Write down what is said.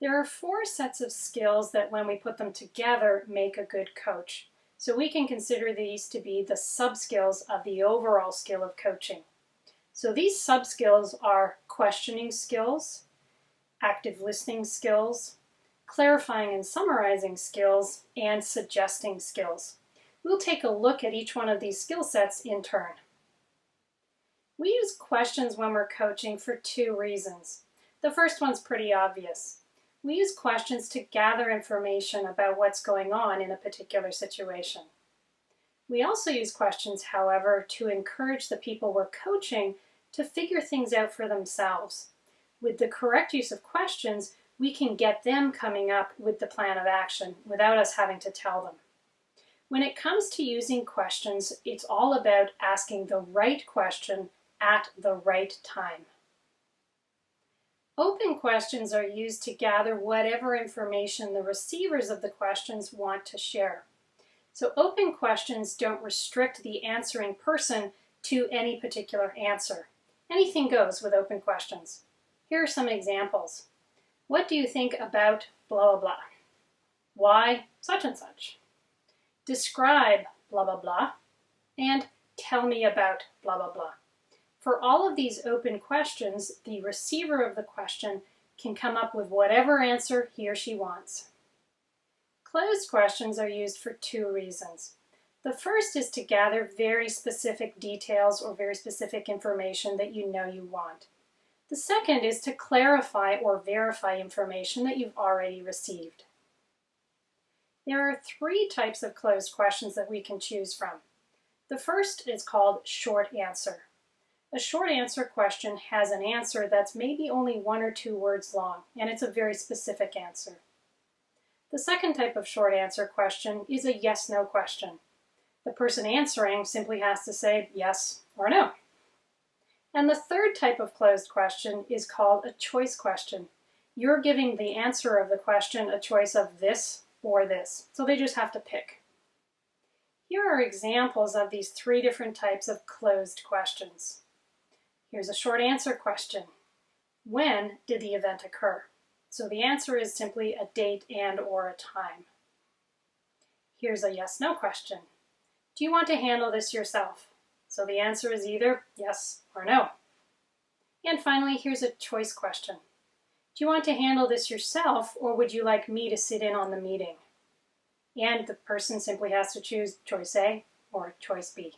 There are 4 sets of skills that when we put them together make a good coach. So we can consider these to be the sub-skills of the overall skill of coaching. So these sub-skills are questioning skills, active listening skills, clarifying and summarizing skills, and suggesting skills. We'll take a look at each one of these skill sets in turn. We use questions when we're coaching for 2 reasons. The first one's pretty obvious. We use questions to gather information about what's going on in a particular situation. We also use questions, however, to encourage the people we're coaching to figure things out for themselves. With the correct use of questions, we can get them coming up with the plan of action without us having to tell them. When it comes to using questions, it's all about asking the right question at the right time. Open questions are used to gather whatever information the receivers of the questions want to share. So open questions don't restrict the answering person to any particular answer. Anything goes with open questions. Here are some examples. What do you think about blah blah blah? Why such and such? Describe blah blah blah, and tell me about blah blah blah. For all of these open questions, the receiver of the question can come up with whatever answer he or she wants. Closed questions are used for 2 reasons. The first is to gather very specific details or very specific information that you know you want. The second is to clarify or verify information that you've already received. There are 3 types of closed questions that we can choose from. The first is called short answer. A short answer question has an answer that's maybe only 1 or 2 words long, and it's a very specific answer. The second type of short answer question is a yes-no question. The person answering simply has to say yes or no. And the third type of closed question is called a choice question. You're giving the answer of the question a choice of this or this, so they just have to pick. Here are examples of these 3 different types of closed questions. Here's a short answer question. When did the event occur? So the answer is simply a date and or a time. Here's a yes-no question. Do you want to handle this yourself? So the answer is either yes or no. And finally, here's a choice question. Do you want to handle this yourself, or would you like me to sit in on the meeting? And the person simply has to choose choice A or choice B.